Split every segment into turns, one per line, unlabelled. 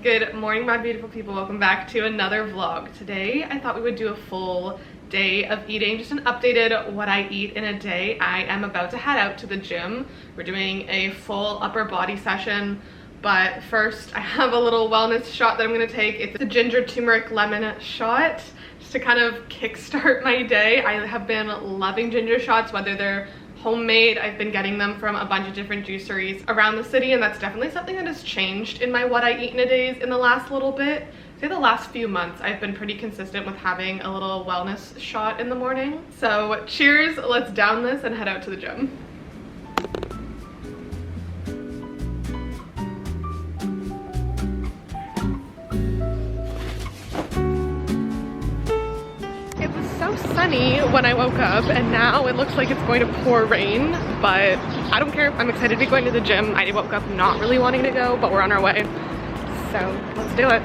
Good morning, my beautiful people. Welcome back to another vlog. Today I thought we would do a full day of eating, just an updated what I eat in a day. I am about to head out to the gym. We're doing a full upper body session, but first I have a little wellness shot that I'm going to take. It's a ginger turmeric lemon shot just to kind of kickstart my day. I have been loving ginger shots, whether they're homemade. I've been getting them from a bunch of different juiceries around the city, and that's definitely something that has changed in my what I eat in a days in the last little bit. Say the last few months I've been pretty consistent with having a little wellness shot in the morning. So cheers, let's down this and head out to the gym. Sunny when I woke up, and now it looks like it's going to pour rain, but I don't care. I'm excited to be going to the gym. I woke up not really wanting to go, but we're on our way, so let's do it.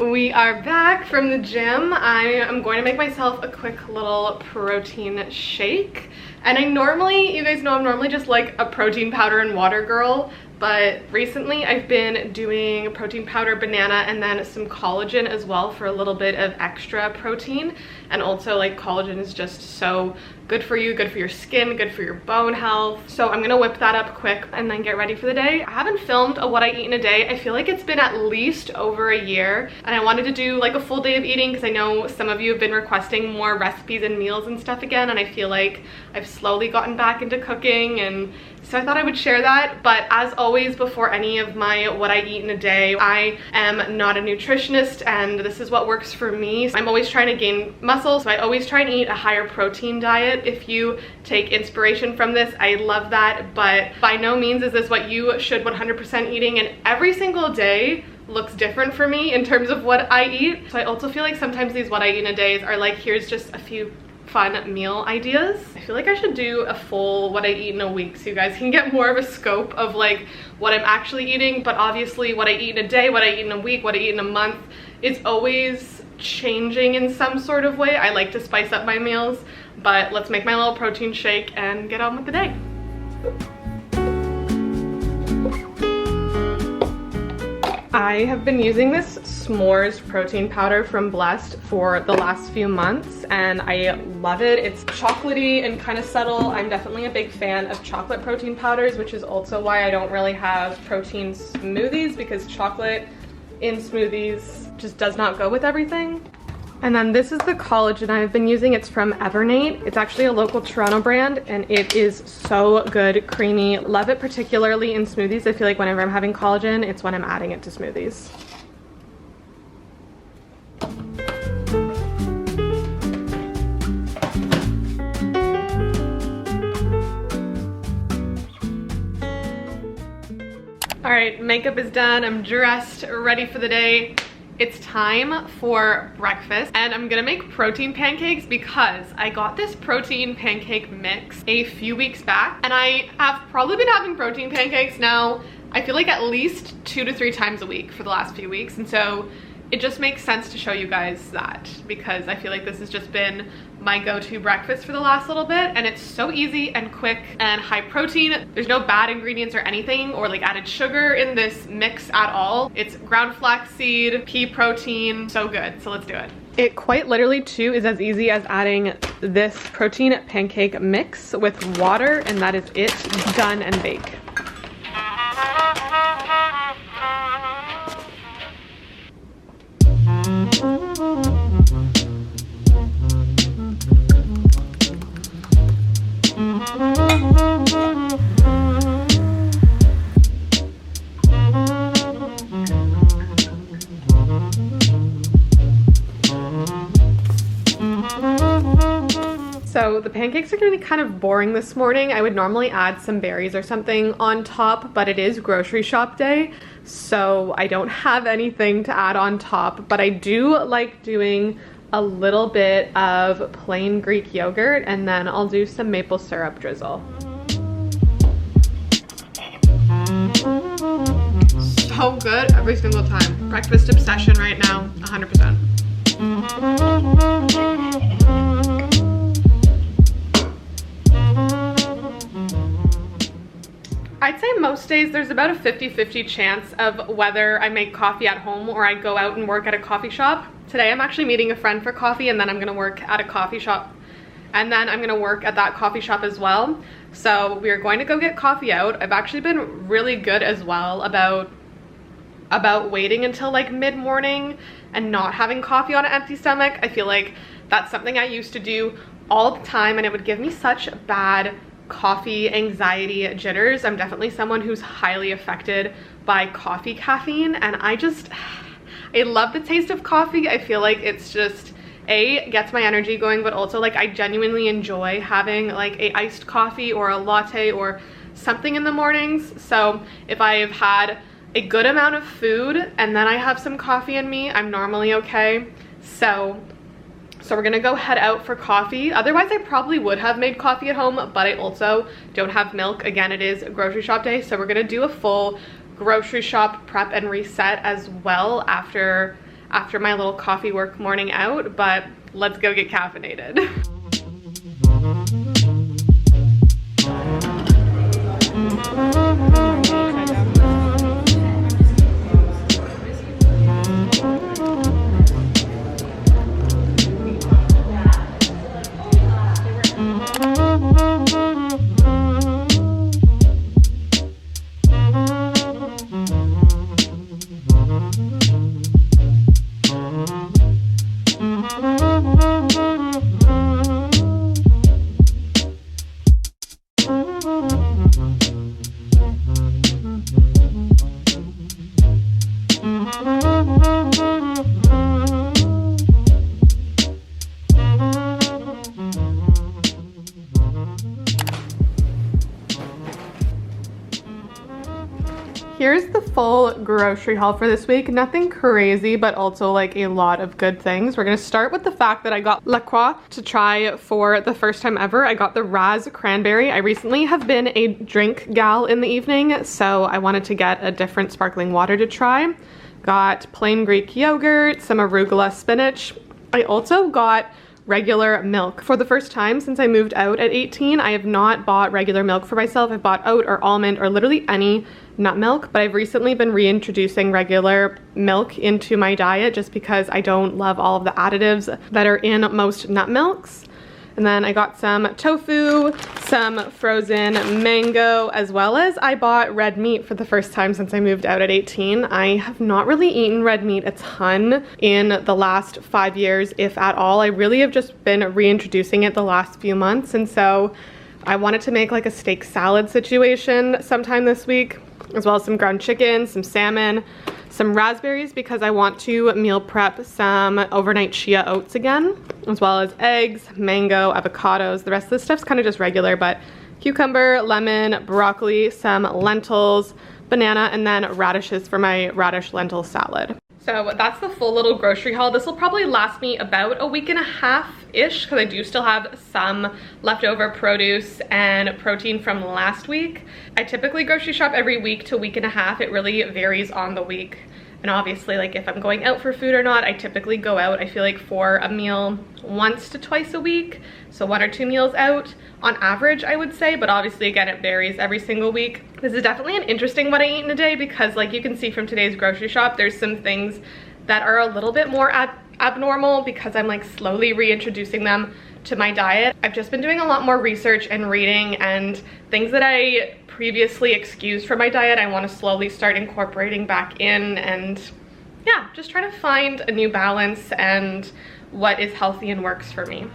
We are back from the gym. I am going to make myself a quick little protein shake. And you guys know I'm normally just like a protein powder and water girl, but recently I've been doing protein powder, banana, and then some collagen as well for a little bit of extra protein. And also, like, collagen is just so good for you, good for your skin, good for your bone health. So I'm gonna whip that up quick and then get ready for the day. I haven't filmed a what I eat in a day. I feel like it's been at least over a year, and I wanted to do like a full day of eating because I know some of you have been requesting more recipes and meals and stuff again, and I feel like I've slowly gotten back into cooking, and so I thought I would share that. But as always, before any of my what I eat in a day, I am not a nutritionist, and this is what works for me. I'm always trying to gain muscle, so I always try and eat a higher protein diet. If you take inspiration from this, I love that, but by no means is this what you should 100% eating, and every single day looks different for me in terms of what I eat. So I also feel like sometimes these what I eat in a days are like, here's just a few fun meal ideas. I feel like I should do a full what I eat in a week so you guys can get more of a scope of like what I'm actually eating. But obviously what I eat in a day, what I eat in a week, what I eat in a month, it's always changing in some sort of way. I like to spice up my meals, but let's make my little protein shake and get on with the day. I have been using this s'mores protein powder from Blessed for the last few months, and I love it. It's chocolatey and kind of subtle. I'm definitely a big fan of chocolate protein powders, which is also why I don't really have protein smoothies, because chocolate in smoothies just does not go with everything. And then this is the collagen I've been using. It's from Evernate. It's actually a local Toronto brand, and it is so good, creamy. Love it particularly in smoothies. I feel like whenever I'm having collagen, it's when I'm adding it to smoothies. All right, makeup is done. I'm dressed, ready for the day. It's time for breakfast, and I'm gonna make protein pancakes because I got this protein pancake mix a few weeks back, and I have probably been having protein pancakes now, I feel like at least 2 to 3 times a week for the last few weeks. And so it just makes sense to show you guys that, because I feel like this has just been my go-to breakfast for the last little bit, and it's so easy and quick and high protein. There's no bad ingredients or anything or like added sugar in this mix at all. It's ground flaxseed, pea protein, so good. So let's do it. It quite literally too is as easy as adding this protein pancake mix with water, and that is it. Done and bake. So the pancakes are gonna be kind of boring this morning. I would normally add some berries or something on top, but it is grocery shop day, so I don't have anything to add on top, but I do like doing a little bit of plain Greek yogurt, and then I'll do some maple syrup drizzle. So good every single time. Breakfast obsession right now, 100%. I'd say most days there's about a 50-50 chance of whether I make coffee at home or I go out and work at a coffee shop. Today I'm actually meeting a friend for coffee, and then I'm gonna work at a coffee shop, and then I'm gonna work at that coffee shop as well. So we are going to go get coffee out. I've actually been really good as well about waiting until like mid-morning and not having coffee on an empty stomach. I feel like that's something I used to do all the time, and it would give me such bad coffee anxiety jitters. I'm definitely someone who's highly affected by coffee caffeine, and I love the taste of coffee. I feel like it's just gets my energy going, but also like I genuinely enjoy having like a iced coffee or a latte or something in the mornings. So if I've had a good amount of food and then I have some coffee in me, I'm normally okay. So we're gonna go head out for coffee. Otherwise I probably would have made coffee at home, but I also don't have milk. Again, it is grocery shop day, so we're gonna do a full grocery shop prep and reset as well after my little coffee work morning out, but let's go get caffeinated. Here's the full grocery haul for this week. Nothing crazy, but also like a lot of good things. We're gonna start with the fact that I got La Croix to try for the first time ever. I got the Raz Cranberry. I recently have been a drink gal in the evening, so I wanted to get a different sparkling water to try. Got plain Greek yogurt, some arugula spinach. I also got regular milk. For the first time since I moved out at 18, I have not bought regular milk for myself. I've bought oat or almond or literally any nut milk, but I've recently been reintroducing regular milk into my diet just because I don't love all of the additives that are in most nut milks. And then I got some tofu, some frozen mango, as well as I bought red meat for the first time since I moved out at 18. I have not really eaten red meat a ton in the last 5 years, if at all. I really have just been reintroducing it the last few months, and so I wanted to make like a steak salad situation sometime this week, as well as some ground chicken, some salmon, some raspberries because I want to meal prep some overnight chia oats again, as well as eggs, mango, avocados. The rest of this stuff's kind of just regular, but cucumber, lemon, broccoli, some lentils, banana, and then radishes for my radish lentil salad. So that's the full little grocery haul. This will probably last me about a week and a half-ish because I do still have some leftover produce and protein from last week. I typically grocery shop every week to week and a half. It really varies on the week. And obviously, like if I'm going out for food or not, I typically go out, I feel like for a meal once to twice a week. So 1 or 2 meals out on average, I would say, but obviously again, it varies every single week. This is definitely an interesting what I eat in a day because like you can see from today's grocery shop, there's some things that are a little bit more abnormal because I'm like slowly reintroducing them to my diet. I've just been doing a lot more research and reading, and things that I previously excused from my diet, I want to slowly start incorporating back in, and yeah, just trying to find a new balance and what is healthy and works for me.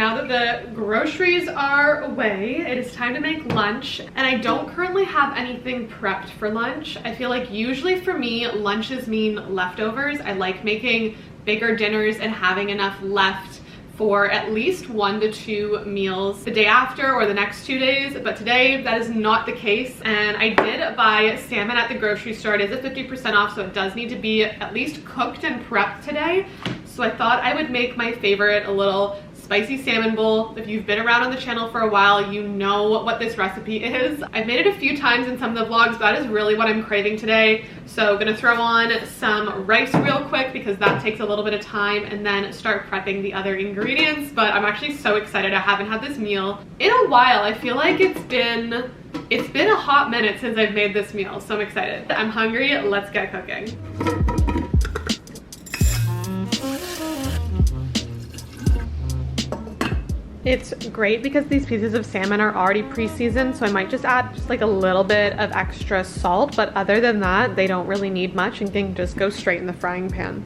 Now that the groceries are away, it is time to make lunch, and I don't currently have anything prepped for lunch. I feel like usually for me, lunches mean leftovers. I like making bigger dinners and having enough left for at least 1 to 2 meals the day after or the next 2 days, but today that is not the case. And I did buy salmon at the grocery store. It is at 50% off, so it does need to be at least cooked and prepped today. So I thought I would make my favorite, a little spicy salmon bowl. If you've been around on the channel for a while, you know what this recipe is. I've made it a few times in some of the vlogs, but that is really what I'm craving today. So gonna throw on some rice real quick because that takes a little bit of time, and then start prepping the other ingredients. But I'm actually so excited. I haven't had this meal in a while. I feel like it's been a hot minute since I've made this meal, so I'm excited. I'm hungry, let's get cooking. It's great because these pieces of salmon are already pre-seasoned, so I might just add just like a little bit of extra salt, but other than that, they don't really need much and can just go straight in the frying pan.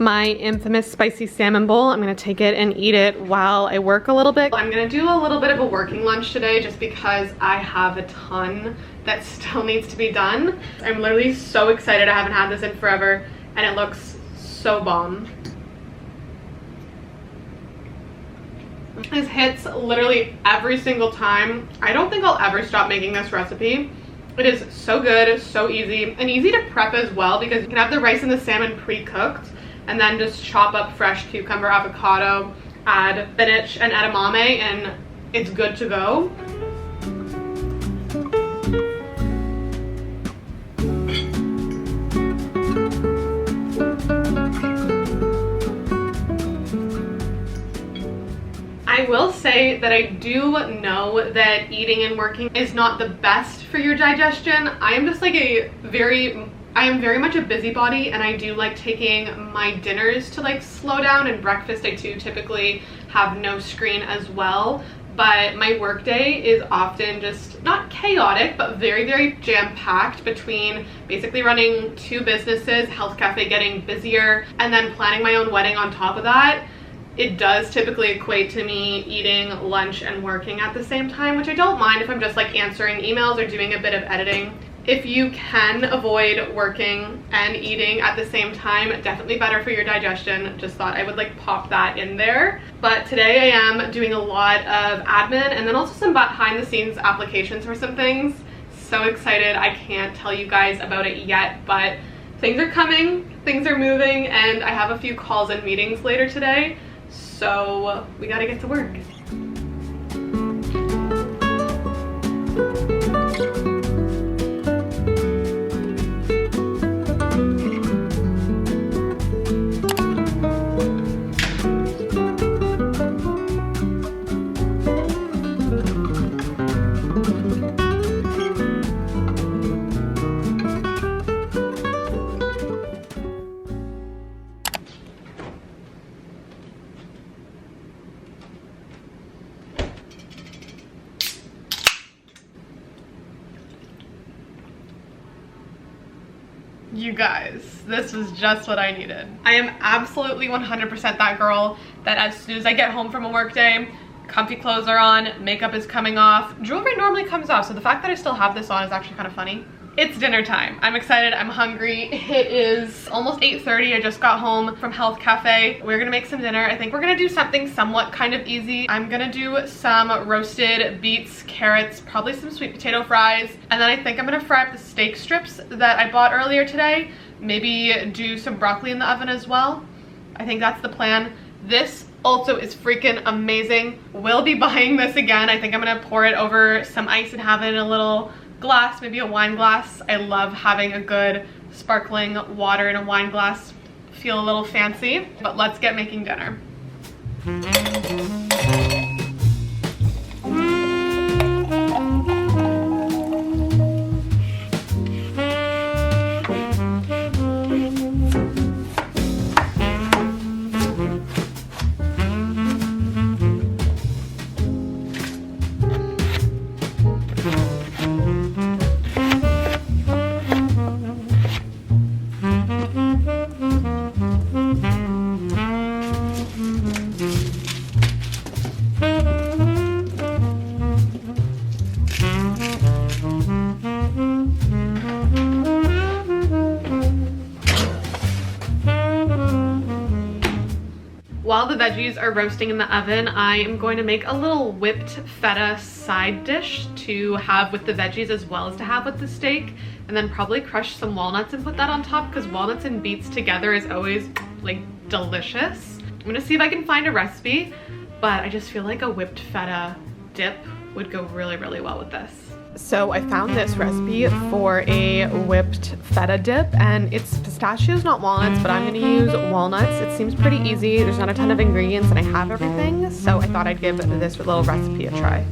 My infamous spicy salmon bowl. I'm gonna take it and eat it while I work a little bit. I'm gonna do a little bit of a working lunch today just because I have a ton that still needs to be done. I'm literally so excited. I haven't had this in forever and it looks so bomb. This hits literally every single time. I don't think I'll ever stop making this recipe. It is so good, so easy, and easy to prep as well because you can have the rice and the salmon pre-cooked and then just chop up fresh cucumber, avocado, add spinach and edamame, and it's good to go. I will say that I do know that eating and working is not the best for your digestion. I am just like I am very much a busybody, and I do like taking my dinners to like slow down, and breakfast I too typically have no screen as well. But my workday is often just not chaotic, but very, very jam-packed between basically running 2 businesses, Health Cafe getting busier, and then planning my own wedding on top of that. It does typically equate to me eating lunch and working at the same time, which I don't mind if I'm just like answering emails or doing a bit of editing. If you can avoid working and eating at the same time, definitely better for your digestion. Just thought I would like pop that in there. But today I am doing a lot of admin and then also some behind the scenes applications for some things. So excited. I can't tell you guys about it yet, but things are coming, things are moving, and I have a few calls and meetings later today. So we gotta get to work. You guys, this was just what I needed. I am absolutely 100% that girl that as soon as I get home from a work day, comfy clothes are on, makeup is coming off, jewelry normally comes off, so the fact that I still have this on is actually kind of funny. It's dinner time. I'm excited, I'm hungry. It is almost 8:30. I just got home from Health Cafe. We're gonna make some dinner. I think we're gonna do something somewhat kind of easy. I'm gonna do some roasted beets, carrots, probably some sweet potato fries, and then I think I'm gonna fry up the steak strips that I bought earlier today. Maybe do some broccoli in the oven as well. I think that's the plan. This also is freaking amazing. Will be buying this again. I think I'm gonna pour it over some ice and have it in a little glass, maybe a wine glass. I love having a good sparkling water in a wine glass. Feel a little fancy, but let's get making dinner. While the veggies are roasting in the oven, I am going to make a little whipped feta side dish to have with the veggies as well as to have with the steak, and then probably crush some walnuts and put that on top because walnuts and beets together is always like delicious. I'm gonna see if I can find a recipe, but I just feel like a whipped feta dip would go really, really well with this. So I found this recipe for a whipped feta dip, and it's pistachios, not walnuts, but I'm gonna use walnuts. It seems pretty easy. There's not a ton of ingredients and I have everything, so I thought I'd give this little recipe a try.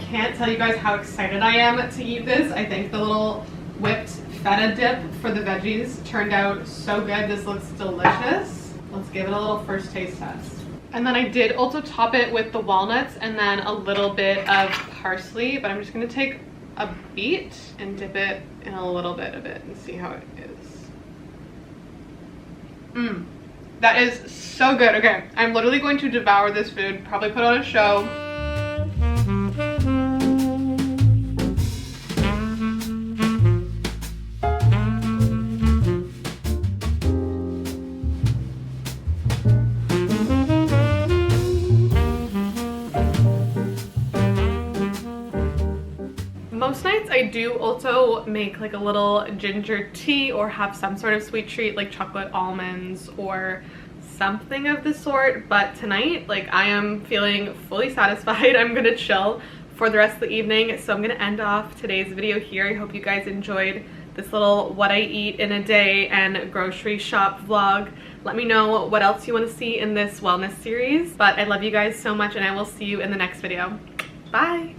Can't tell you guys how excited I am to eat this. I think the little whipped feta dip for the veggies turned out so good. This looks delicious. Let's give it a little first taste test. And then I did also top it with the walnuts and then a little bit of parsley, but I'm just gonna take a beet and dip it in a little bit of it and see how it is. That is so good. Okay, I'm literally going to devour this food, probably put on a show. Most nights I do also make like a little ginger tea or have some sort of sweet treat like chocolate almonds or something of the sort, but tonight like I am feeling fully satisfied. I'm gonna chill for the rest of the evening, so I'm gonna end off today's video here. I hope you guys enjoyed this little what I eat in a day and grocery shop vlog. Let me know what else you want to see in this wellness series, but I love you guys so much and I will see you in the next video. Bye.